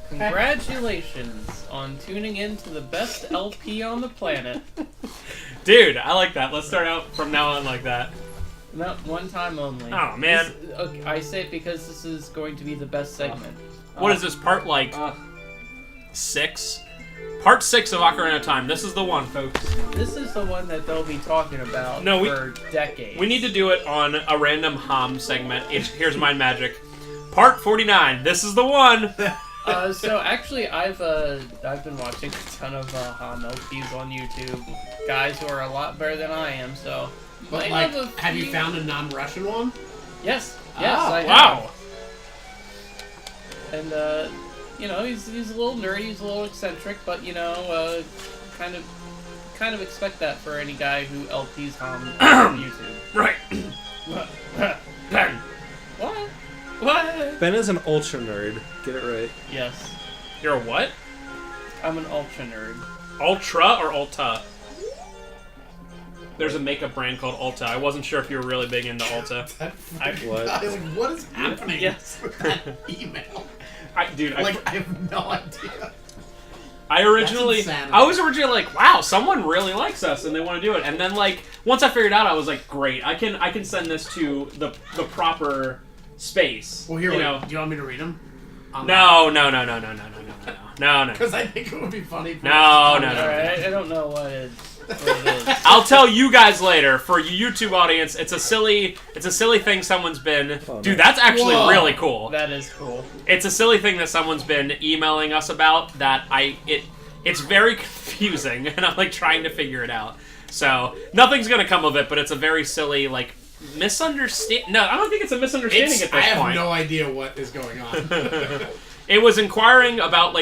Congratulations on tuning in to the best LP on the planet. Dude, I like that. Let's start out from now on like that. Not one time only. Oh, man. Okay, I say it because this is going to be the best segment. What is this, part, 6? Part 6 of Ocarina of Time. This is the one, folks. This is the one that they'll be talking about for decades. We need to do it on a random HOM segment. Here's My Magic. Part 49. This is the one. So actually, I've been watching a ton of HOM LPs on YouTube. Guys who are a lot better than I am, so... But have you found a non-Russian one? Yes, I have. Wow. And, he's a little nerdy, he's a little eccentric, but, kind of expect that for any guy who LPs HOM on YouTube. Right. Ben. What? What? Ben is an ultra nerd. Get it right. Yes. You're a what? I'm an ultra nerd. Ultra or Ulta? There's a makeup brand called Ulta. I wasn't sure if you were really big into Ulta. What? What is happening Yes. with that email? I have no idea. I was originally like, wow, someone really likes us and they want to do it. And then once I figured out, I was like, great, I can send this to the proper space. Well, here, do you want me to read them? No. Because I think it would be funny. No. I don't know what it is. I'll tell you guys later. For you YouTube audience, it's a silly thing someone's been. Dude, that's actually really cool. That is cool. It's a silly thing that someone's been emailing us about. It's very confusing, and I'm trying to figure it out. So nothing's gonna come of it, but it's a very silly misunderstanding. No, I don't think it's a misunderstanding at this point. I have no idea what is going on. It was inquiring about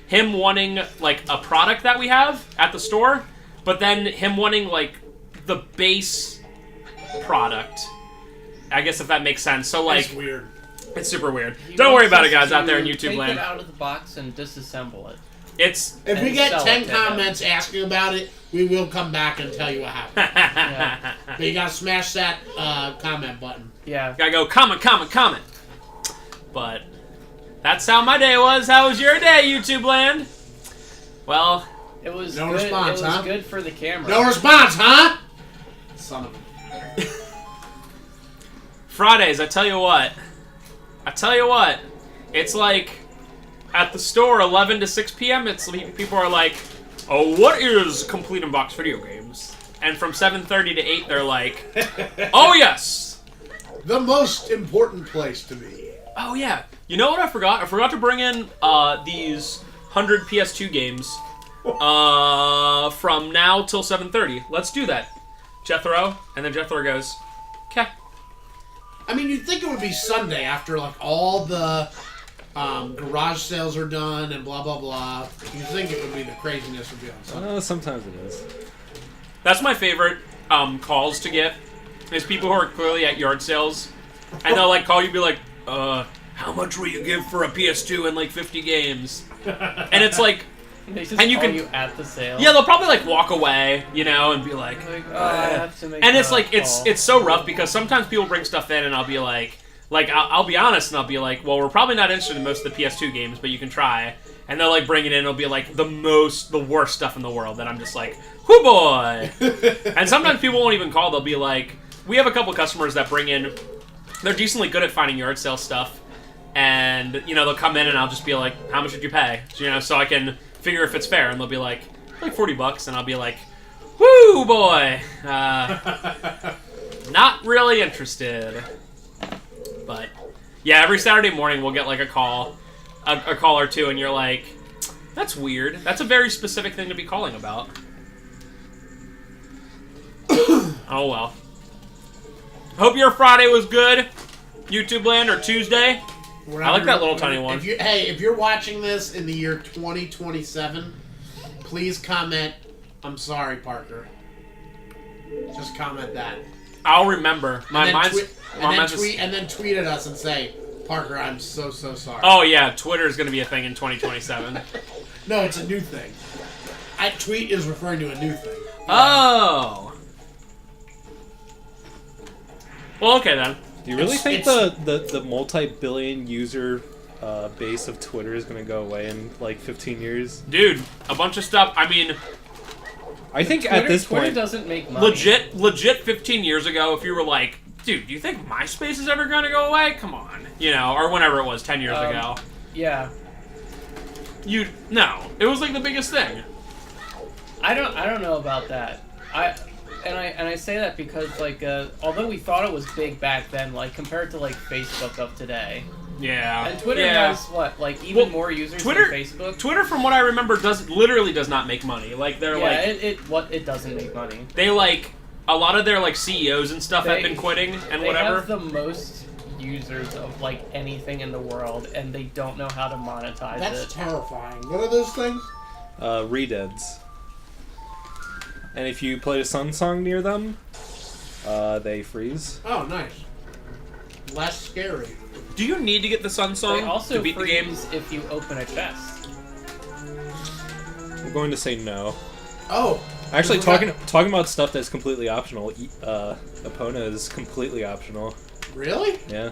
him wanting a product that we have at the store, but then him wanting the base product. I guess if that makes sense. So it's weird. It's super weird. Don't worry about it, guys, out there in YouTube land. Take it out of the box and disassemble it. If we get 10 comments asking about it, we will come back and tell you what happened. Yeah. But you gotta smash that comment button. Yeah. Gotta go comment. But that's how my day was. How was your day, YouTube land? Well, it was no good. response, It was good for the camera. No response, huh? Son of a... Fridays, I tell you what. It's at the store, 11 to 6 p.m., people are like, oh, what is complete in box video games? And from 7:30 to 8, they're like, oh, yes. The most important place to be. Oh, yeah. You know what I forgot? I forgot to bring in these 100 PS2 games from now till 7:30. Let's do that, Jethro. And then Jethro goes, okay. I mean, you'd think it would be Sunday after, all the garage sales are done and blah, blah, blah. You'd think it would be the craziness would be on Sunday. Sometimes it is. That's my favorite calls to get, is people who are clearly at yard sales, and they'll call you and be like, how much will you give for a PS2 and 50 games? And it's they just and you call can you at the sale. Yeah, they'll probably walk away, and be like, I have to make and it's call. it's so rough because sometimes people bring stuff in and I'll be I'll be honest and I'll be like, well, we're probably not interested in most of the PS2 games, but you can try. And they'll bring it in, it'll be the worst stuff in the world that I'm just whoo boy. And sometimes people won't even call, they'll be we have a couple customers that bring in, they're decently good at finding yard sale stuff. And, they'll come in and I'll just be like, how much did you pay? So I can figure if it's fair. And they'll be like $40. And I'll be like, whoo boy. Not really interested. But, yeah, every Saturday morning we'll get a call or two, and you're like, that's weird. That's a very specific thing to be calling about. Oh, well. Hope your Friday was good, YouTube land, or Tuesday. I like that little tiny one. If you're watching this in the year 2027, please comment, I'm sorry, Parker. Just comment that. I'll remember. And then tweet at us and say, Parker, I'm so sorry. Oh, yeah. Twitter is going to be a thing in 2027. No, it's a new thing. Tweet is referring to a new thing. Oh. Well, okay, then. Do you really think it's- the multi-billion user base of Twitter is going to go away in like 15 years? Dude, a bunch of stuff. I mean, I think Twitter, at this Twitter point, doesn't make money. legit 15 years ago, if you were like, dude, do you think MySpace is ever going to go away? Come on. You know, or whenever it was, 10 years ago. Yeah. No. It was like the biggest thing. I don't know about that. I say that because like although we thought it was big back then, like compared to like Facebook of today, Yeah. and Twitter yeah. has what like even more users Twitter, than Facebook. Twitter, from what I remember, literally does not make money. Like they're Yeah, like it doesn't make money. they like a lot of their like CEOs and stuff have been quitting and They whatever. have the most users of like anything in the world, and they don't know how to monetize That's it. terrifying. What are those things? Redeads. And if you play a Sun song near them, they freeze. Oh, nice. Less scary. Do you need to get the Sun They song also to beat the game? freeze if you open a chest. I'm going to say no. Oh. Actually, Is that- talking about stuff that's completely optional, Epona is completely optional. Really? Yeah.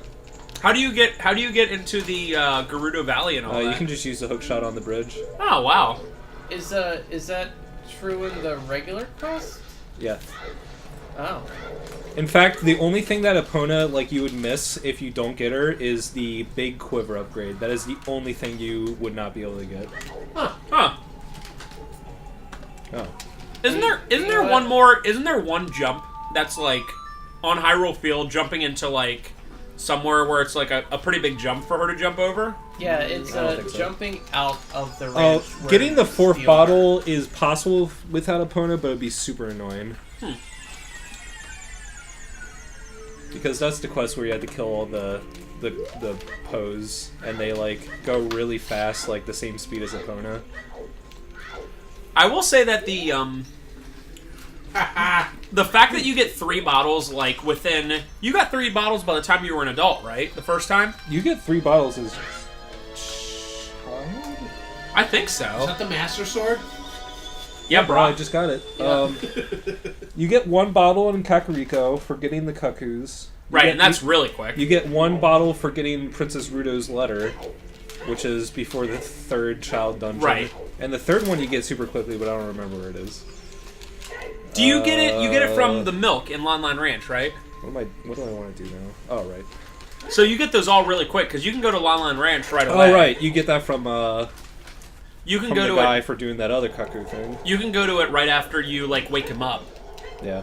How do you get into the Gerudo Valley and all that? You can just use the hook shot on the bridge. Oh wow. Is that true in the regular quest? Yeah. Oh. In fact, the only thing that Epona like you would miss if you don't get her is the big quiver upgrade. That is the only thing you would not be able to get. Huh. Oh. Isn't there what? one jump that's like on Hyrule Field jumping into like somewhere where it's like a pretty big jump for her to jump over? Yeah, it's I don't think so. jumping out of the ranch. where Getting the fourth steel bottle is possible without Epona, but it'd be super annoying. Because that's the quest where you had to kill all the pose, and they like go really fast, like the same speed as Epona. I will say that the fact that you get 3 bottles like you got 3 bottles by the time you were an adult, right? The first time? You get 3 bottles is. I think Is so. that the Master Sword? Yeah, Bro, bro. I just got it. Yeah. You get 1 bottle in Kakariko for getting the cuckoos. Right, and that's really quick. You get 1 bottle for getting Princess Rudo's letter, which is before the 3rd child dungeon. Right. And the 3rd one you get super quickly, but I don't remember where it is. Do you get it? You get it from the milk in Lon Lon Ranch, right? What do I want to do now? Oh, right. So you get those all really quick because you can go to Lon Lon Ranch right Oh, away. right. You get that from You can from go the to guy it. for doing that other cuckoo thing. You can go to it right after you like wake him up. Yeah.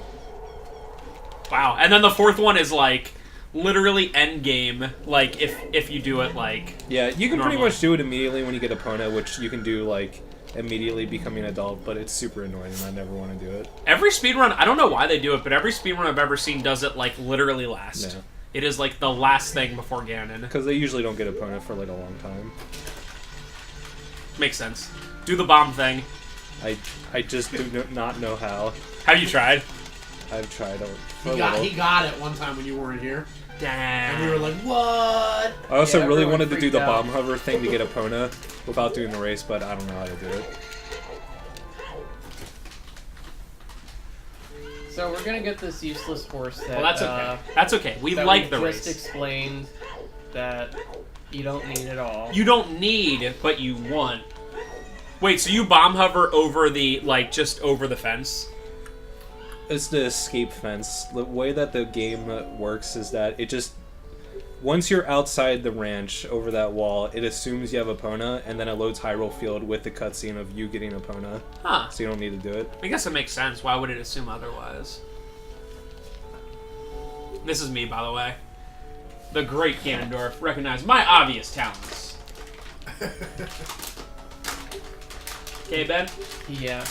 Wow. And then the 4th one is like literally end game. Like if you do it like Yeah, you can pretty Normally. much do it immediately when you get Epona, which you can do like immediately becoming an adult, but it's super annoying and I never want to do it. every speedrun. I don't know why they do it, but every speedrun I've ever seen does it like literally last. Yeah. It is like the last thing before Ganon. Because they usually don't get Epona for like a long time. Makes sense. Do the bomb thing. I just do not know how. Have you tried? I've tried He got it one time when you weren't here. Damn. And we were like, what? I also Yeah, really everyone wanted to do freaked the out. bomb hover thing to get Epona without doing the race, but I don't know how to do it. So we're gonna get this useless horse that. Well, that's okay. That's okay. We that like we the just race. explained that you don't need at all. You don't need, but you want. Wait, so you bomb hover over the just over the fence? It's the escape fence. The way that the game works is that it just... Once you're outside the ranch over that wall, it assumes you have Epona, and then it loads Hyrule Field with the cutscene of you getting Epona. Huh. So you don't need to do it. I guess it makes sense. Why would it assume otherwise? This is me, by the way. The great Ganondorf. Recognize my obvious talents. Okay, Ben? Yeah.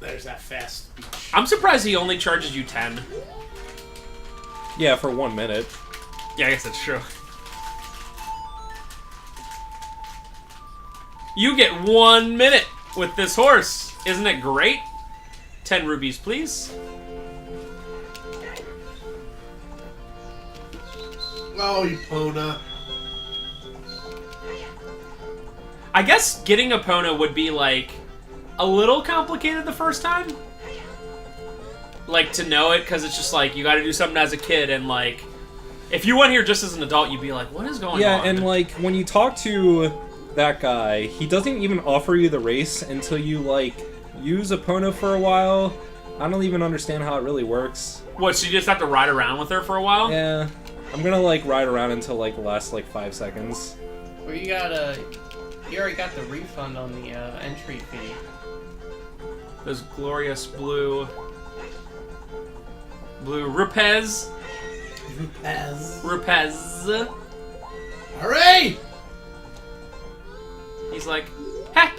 There's that fast speech. I'm surprised he only charges you 10. Yeah, for 1 minute. Yeah, I guess that's true. You get 1 minute with this horse. Isn't it great? 10 rubies, please. Oh, Epona. I guess getting Epona would be, like, a little complicated the first time. Like, to know it, because it's just, like, you gotta do something as a kid, and, like, If you went here just as an adult, you'd be like, what is going on? Yeah, and like when you talk to that guy, he doesn't even offer you the race until you like use Epona for a while. I don't even understand how it really works. What, so you just have to ride around with her for a while? Yeah. I'm gonna like ride around until like the last like 5 seconds. Well, you already got the refund on the entry fee. Those glorious blue Rupes. Rupes. Hooray! He's like, heck.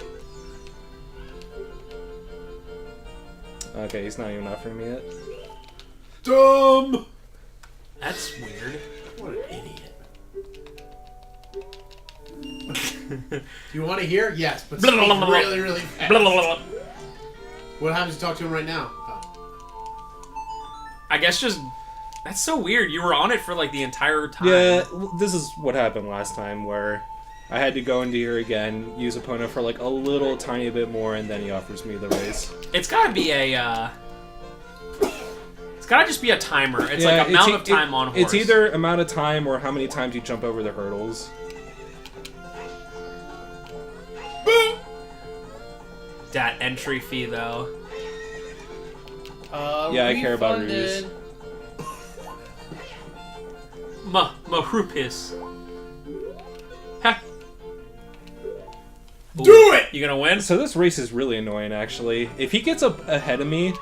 Okay, he's not even offering me it. Dumb! That's weird. What an idiot. You want to hear? Yes, but speak really, really fast. What happens to talk to him right now? I guess just... That's so weird. You were on it for like the entire time. Yeah, this is what happened last time where I had to go into here again, use Epona for like a little tiny bit more, and then he offers me the race. It's gotta be a, It's gotta just be a timer. It's like amount of time on horse. It's either amount of time or how many times you jump over the hurdles. That entry fee, though. Yeah, I care about reviews. Mahrupis. Heck. Do it! You gonna win? So this race is really annoying, actually. If he gets up ahead of me,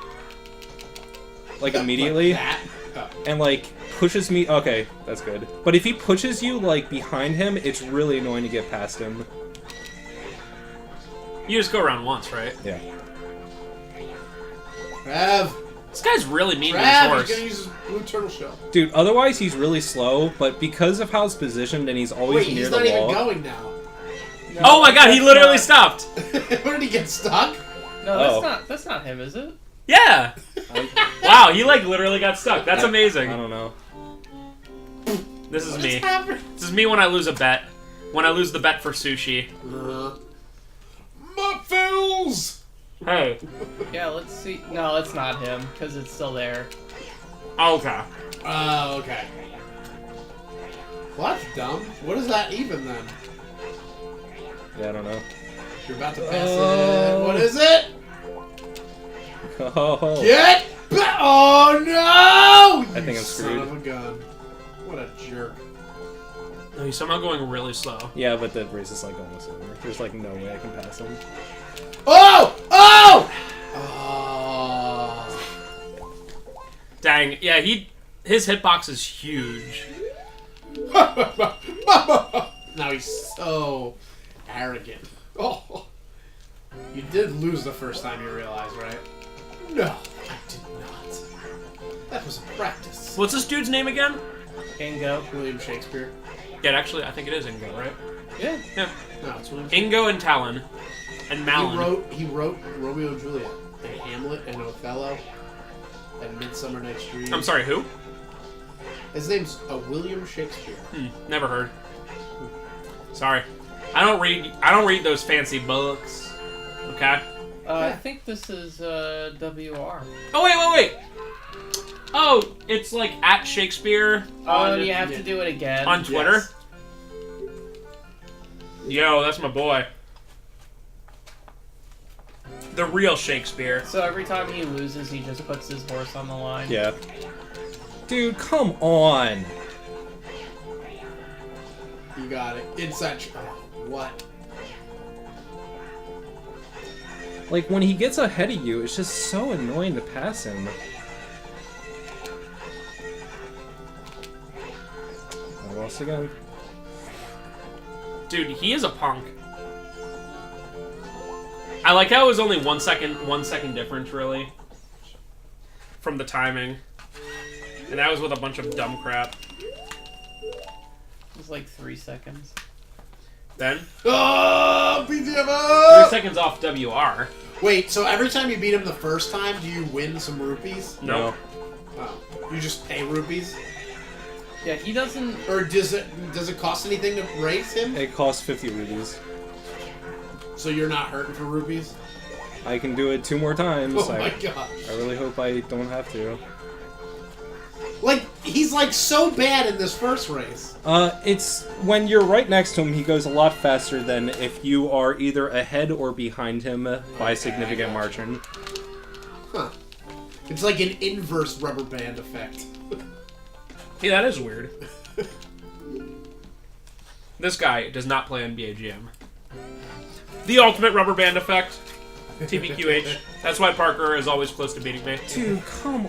like immediately, Like that? and like pushes me, okay, that's good. But if he pushes you like behind him, it's really annoying to get past him. You just go around once, right? Yeah. Trav! This guy's really mean to his Trav, horse. he's gonna use his blue turtle shell. Dude, otherwise he's really slow, but because of how it's positioned and he's always Wait, near he's the not wall. even going now. No, Oh my god, he literally stopped! Where did he get stuck? No, that's not him, is it? Yeah! Wow, he like literally got stuck. That's amazing. I don't know. This is What me. is happening? This is me when I lose a bet. When I lose the bet for sushi. Muffles! Hey. Yeah, let's see. No, it's not him, because it's still there. Okay. Oh, okay. Well, that's dumb. What is that even then? Yeah, I don't know. You're about to pass it. What is it? Oh. Get back! Oh no! I think I'm Son screwed. of a gun. What a jerk. No, he's somehow going really slow. Yeah, but the race is like almost over. There's like no way I can pass him. Oh! Oh! Oh. Dang. Yeah, his hitbox is huge. Now he's so arrogant. Oh. You did lose the first time, you realize, right? No, I did not. That was a practice. What's this dude's name again? Ingo. William Shakespeare. Yeah, actually, I think it is Ingo, right? Yeah. Yeah. No, it's William Shakespeare. Ingo and Talon. And Malin. He wrote Romeo and Juliet, and Hamlet, and Othello, and Midsummer Night's Dream. I'm sorry, who? His name's William Shakespeare. Never heard. Sorry. I don't read those fancy books. Okay? I think this is WR. Oh, wait. Oh, it's like at Shakespeare Oh, you have to do it again. on Twitter? Yes. Yo, that's my boy. The real Shakespeare. So every time he loses, he just puts his horse on the line. Yeah. Dude, come on. You got it. Inside. What? Like, when he gets ahead of you, it's just so annoying to pass him. I lost again. Dude, he is a punk. I like how it was only 1 second difference, really. From the timing. And that was with a bunch of dumb crap. It was like 3 seconds. Then, Oh, 3 BTFO! seconds off WR. Wait, so every time you beat him the first time, do you win some rupees? No. Oh, you just pay rupees? Yeah, he doesn't. Or does it cost anything to race him? It costs 50 rupees. So you're not hurting for rupees? I can do it 2 more times. Oh my gosh. I really hope I don't have to. Like, he's like so bad in this first race. It's when you're right next to him, he goes a lot faster than if you are either ahead or behind him by a significant margin. Huh. It's like an inverse rubber band effect. Yeah, that is weird. This guy does not play NBA Jam. The ultimate rubber band effect. TBQH. That's why Parker is always close to beating me. Dude, come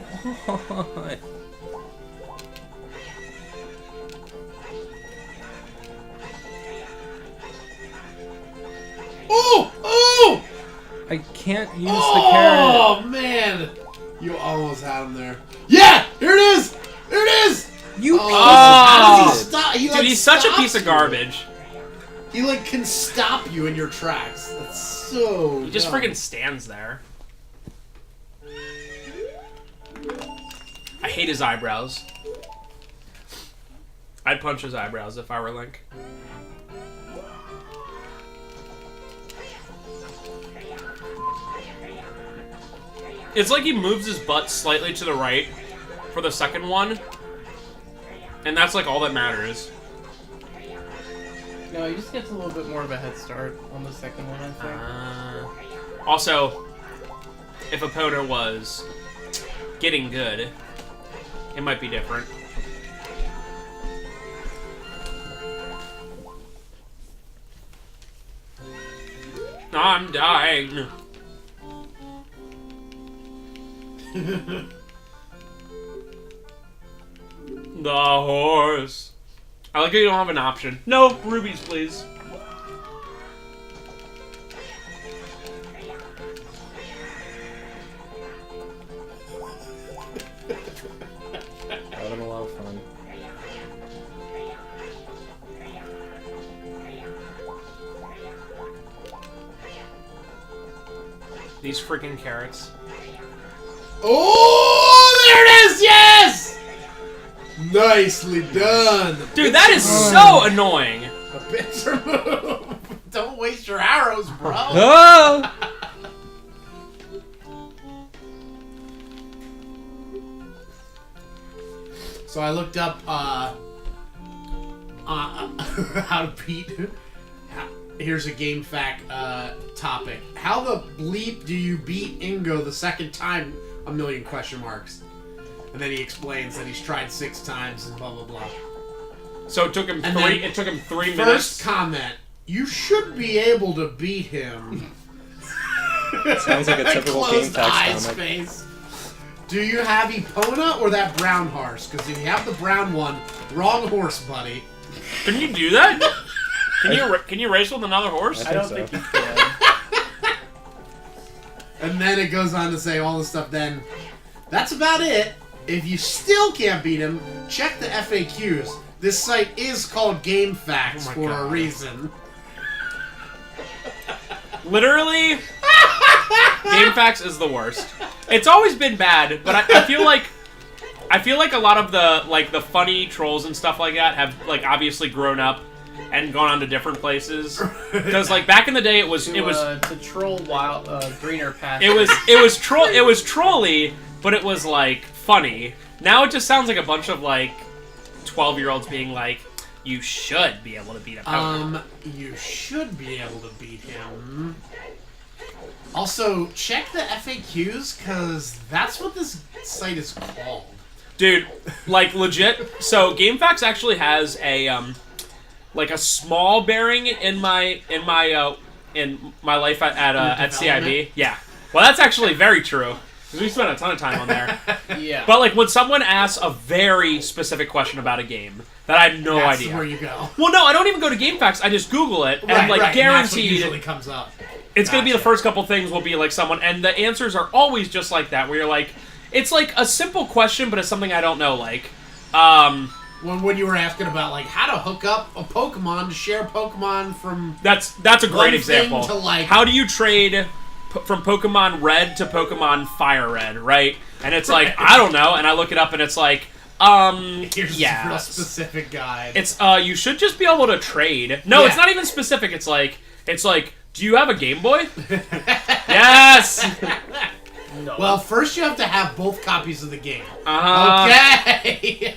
on. Oh! Oh! I can't use the carrot. Oh, man! You almost had him there. Yeah! Here it is! Here it is! You How does he stop? He, Dude, like, he's such a stops piece of you. garbage. He, like, can stop you in your tracks. That's so He just dumb. freaking stands there. I hate his eyebrows. I'd punch his eyebrows if I were Link. It's like he moves his butt slightly to the right for the second one, and that's like all that matters. No, he just gets a little bit more of a head start on the second one, I think. Also, if Epona was getting good, it might be different. I'm dying. The horse. I like how you don't have an option. No, rubies, please. Having a lot of fun. These freaking carrots. Oh, there it is! Yes! Nicely done. Dude, that is so annoying. A pincer move. Don't waste your arrows, bro. Oh! So I looked up how to beat. Here's a game fact topic. How the bleep do you beat Ingo the second time? A million question marks. And then he explains that he's tried 6 times and blah blah blah. So it took him And three. then It took him 3 First minutes. comment: you should be able to beat him. Sounds like a typical game Closed text eyes comic. face. Do you have Epona or that brown horse? Because if you have the brown one, wrong horse, buddy. Can you do that? Can you race with another horse? I don't so. think you can. And then it goes on to say all this stuff. Then that's about it. If you still can't beat him, check the FAQs. This site is called Game Facts Oh my for a God. reason. Literally, GameFAQs is the worst. It's always been bad, but I feel like a lot of the funny trolls and stuff like that have like obviously grown up and gone on to different places. Because like back in the day, it was To troll wild greener path. it was trolly, but it was like funny. Now it just sounds like a bunch of like 12-year-olds being like, "You should be able to beat a opponent." You should be able to beat him. Also, check the FAQs, because that's what this site is called. Dude, like legit. So GameFAQs actually has a like a small bearing in my life at CIB. development? Yeah. Well, that's actually very true because we spent a ton of time on there. Yeah. But like when someone asks a very specific question about a game that I have no That's idea. where you go. Well, no, I don't even go to GameFAQs. I just Google it, and like and that's what guaranteed, usually comes up. it's gonna be the Gotcha. first couple things will be like someone, and the answers are always just like that, where you're like, it's like a simple question, but it's something I don't know, like, When you were asking about like how to hook up a Pokemon to share Pokemon from that's a One great thing example. to, like- How do you trade from Pokemon Red to Pokemon Fire Red, right? And it's like, I don't know, and I look it up, and it's like, here's yeah. a real specific guide. It's you should just be able to trade. No, Yeah. it's not even specific. It's like, do you have a Game Boy? Yes. No. Well, first you have to have both copies of the game. Okay. Okay.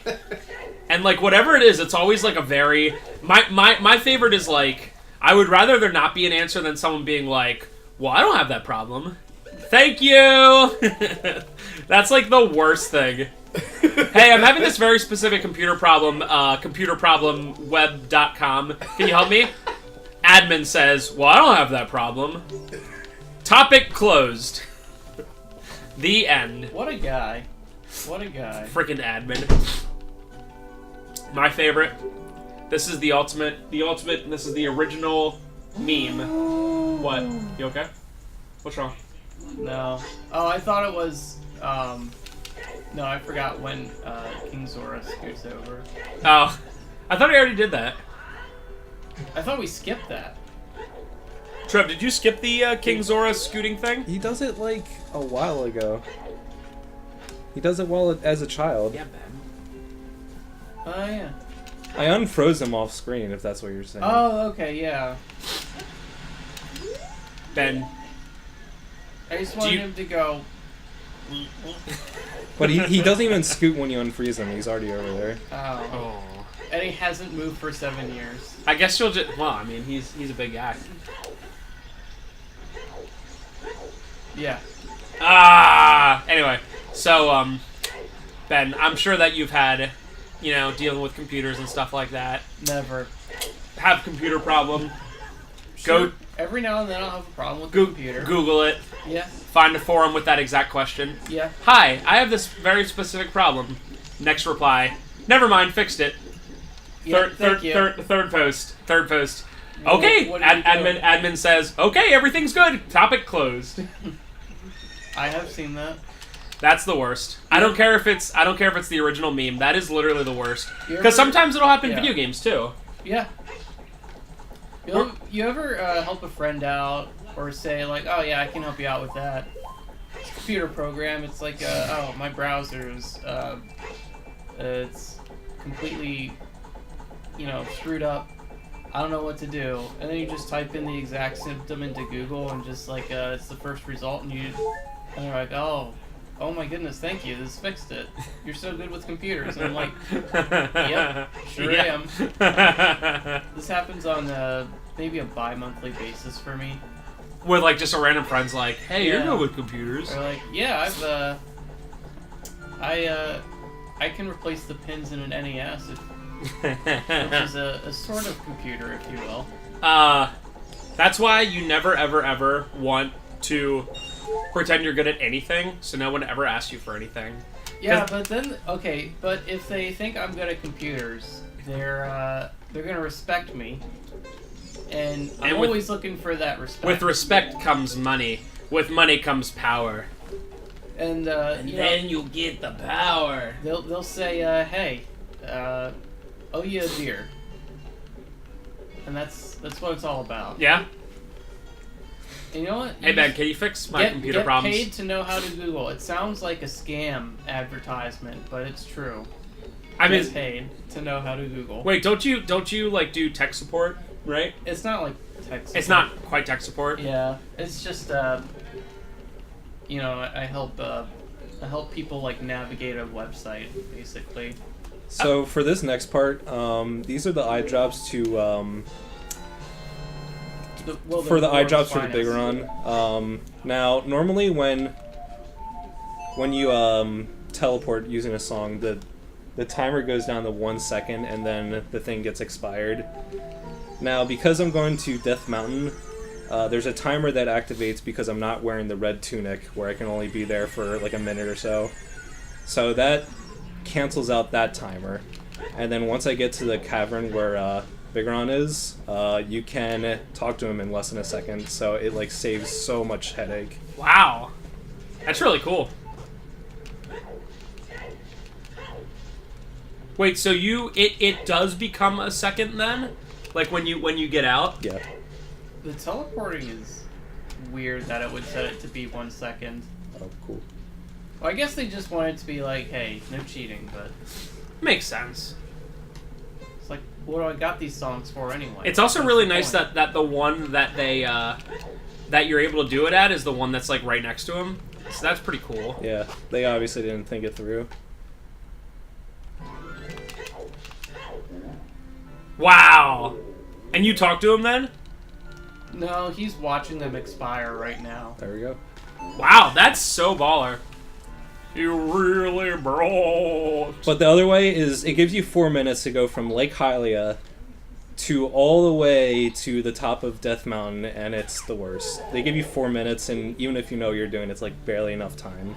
And like whatever it is, it's always like a very my favorite is like I would rather there not be an answer than someone being like, well, I don't have that problem. Thank you. That's like the worst thing. Hey, I'm having this very specific computer problem. Computerproblemweb.com. Can you help me? Admin says, well, I don't have that problem. Topic closed. The end. What a guy. What a guy. Freaking admin. My favorite. This is the ultimate, this is the original meme. What? You okay? What's wrong? No. Oh, I thought it was, no, I forgot when, King Zora scoots over. Oh. I thought I already did that. I thought we skipped that. Trev, did you skip the King Zora scooting thing? He does it like a while ago. He does it while as a child. Yeah, Ben. Oh, yeah. I unfroze him off screen, if that's what you're saying. Oh, okay, yeah. Ben. I just wanted him to go... But he doesn't even scoot when you unfreeze him. He's already over there. Oh. Oh. And he hasn't moved for 7 years. I guess you'll just... Well, I mean, he's a big guy. Yeah. Anyway, so, Ben, I'm sure that you've had, you know, dealing with computers and stuff like that. Never. Have computer problem. Sure. Go... Every now and then I'll have a problem with the computer. Google it. Yeah. Find a forum with that exact question. Yeah. Hi, I have this very specific problem. Next reply. Never mind, fixed it. Yeah, Third post. Well, Okay, what did you do? admin says, okay, everything's good. Topic closed. I have seen that. That's the worst. I don't care if it's the original meme. That is literally the worst. You Because ever- sometimes it'll happen in Yeah. video games too. Yeah. You ever help a friend out or say like, oh yeah, I can help you out with that. It's a computer program. It's like, oh, my browser's, it's completely, you know, screwed up. I don't know what to do. And then you just type in the exact symptom into Google and just like, it's the first result and they're like, oh my goodness, thank you, this fixed it. You're so good with computers. And I'm like, yep, sure Yeah. am. This happens on maybe a bi-monthly basis for me. With like just a random friend's like, hey, you're Yeah. good with computers. Or like, yeah, I can replace the pins in an NES, which is a sort of computer, if you will. That's why you never ever want to pretend you're good at anything, so no one ever asks you for anything. Yeah, but then but if they think I'm good at computers, they're gonna respect me, and I'm with- always looking for that respect. With respect comes money. With money comes power. And you know, you'll get the power. they'll say, hey, owe you a beer, and that's what it's all about. Yeah? And you know what? Hey, Ben, can you fix my computer get problems? paid to know how to Google. It sounds like a scam advertisement, but it's true. I mean, Get paid to know how to Google. wait, don't you like do tech support, right? It's not like tech support. It's not quite tech support. Yeah, it's just you know, I help people like navigate a website basically. So for this next part, these are the eye drops to for the eye world's drops for the finest. big run. Now, normally when you teleport using a song, the timer goes down to 1 second, and then the thing gets expired. Now, because I'm going to Death Mountain, there's a timer that activates because I'm not wearing the red tunic, where I can only be there for like a minute or so. So that cancels out that timer. And then once I get to the cavern where Bigron is, you can talk to him in less than a second. So it like saves so much headache. Wow. That's really cool. Wait, so it does become a second then? Like when you get out? Yeah. The teleporting is weird that it would set it to be 1 second. Oh, cool. Well, I guess they just wanted to be like, hey, no cheating, but Makes sense. it's like, what do I got these songs for anyway? It's also That's really the nice point. that the one that they that you're able to do it at is the one that's like right next to him. So that's pretty cool. Yeah, they obviously didn't think it through. Wow. And you talked to him then? No, he's watching them expire right now. There we go. Wow, that's so baller. You really brought. But the other way is it gives you 4 minutes to go from Lake Hylia to all the way to the top of Death Mountain, and it's the worst. They give you 4 minutes, and even if you know what you're doing, it's like barely enough time.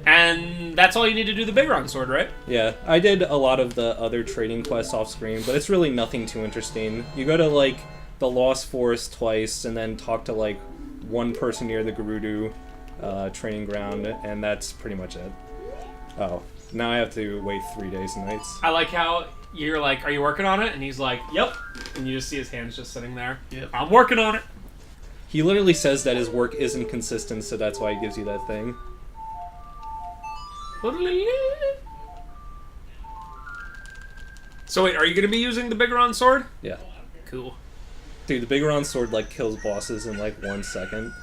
And that's all you need to do the Big Run Sword, right? Yeah, I did a lot of the other trading quests off screen, but it's really nothing too interesting. You go to like the Lost Forest twice, and then talk to like one person near the Gerudo training ground, and that's pretty much it. Oh, now I have to wait 3 days and nights. I like how you're like, are you working on it? And he's like, yep. And you just see his hands just sitting there. Yep. I'm working on it. He literally says that his work isn't consistent, so that's why he gives you that thing. So wait, are you going to be using the Big Run Sword? Yeah. Cool. Dude, the Big Round Sword like kills bosses in like 1 second.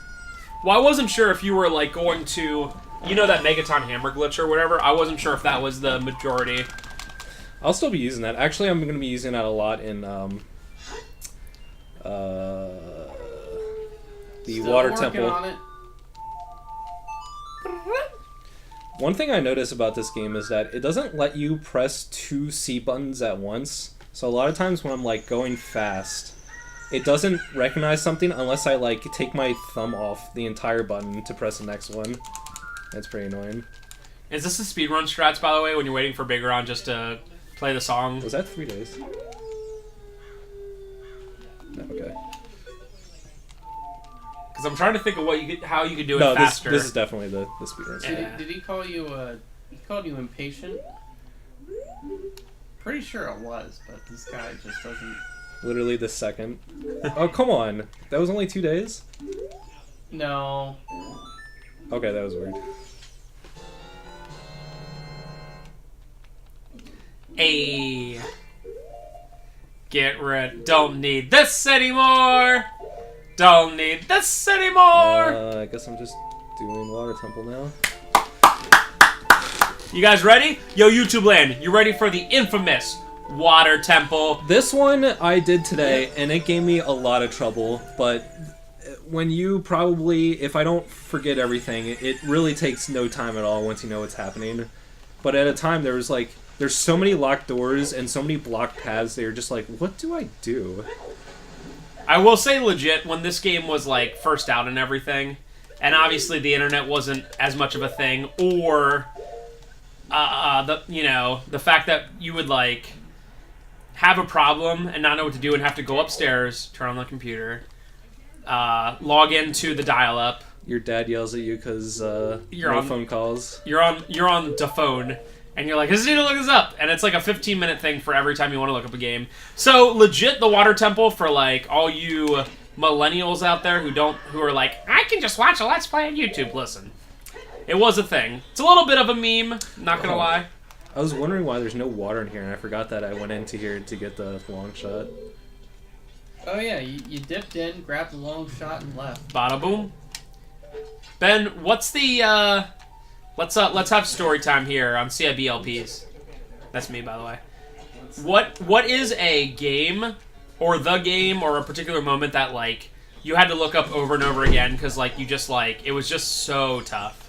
Well, I wasn't sure if you were like going to, you know, that Megaton Hammer glitch or whatever. I wasn't sure if that was the majority. I'll still be using that. Actually, I'm going to be using that a lot in the Still Water working Temple. on it. One thing I notice about this game is that it doesn't let you press 2 C buttons at once. So a lot of times when I'm like going fast, it doesn't recognize something unless I like take my thumb off the entire button to press the next one. That's pretty annoying. Is this the speedrun strats, by the way, when you're waiting for Big Run just to play the song? Was that 3 days? Okay. Because I'm trying to think of what you could, how you could do it No, faster. this is definitely the speedrun. Yeah. Did he call you he called you impatient? Pretty sure it was, but this guy just doesn't. Literally the second. Oh, come on. That was only 2 days? No. Okay, that was weird. Hey. Get rid. Don't need this anymore. Don't need this anymore. I guess I'm just doing Water Temple now. You guys ready? Yo, YouTube land, you ready for the infamous Water Temple? This one I did today, and it gave me a lot of trouble, but when you probably, if I don't forget everything, it really takes no time at all once you know what's happening. But at a time, there was like, there's so many locked doors and so many blocked paths, they were just like, what do I do? I will say legit, when this game was like first out and everything, and obviously the internet wasn't as much of a thing, or the fact that you would like have a problem and not know what to do and have to go upstairs, turn on the computer, log into the dial-up. Your dad yells at you because You're no on- phone calls. You're on the phone, and you're like, I just need to look this up. And it's like a 15-minute thing for every time you want to look up a game. So, legit, the Water Temple, for like all you millennials out there who are like, I can just watch a Let's Play on YouTube. Listen, it was a thing. It's a little bit of a meme, not gonna lie. I was wondering why there's no water in here, and I forgot that I went into here to get the long shot. Oh yeah, you dipped in, grabbed the long shot, and left. Bada boom. Ben, what's the let's have story time here on CIBLPs. That's me, by the way. What is a game or the game or a particular moment that like you had to look up over and over again because like you just like it was just so tough?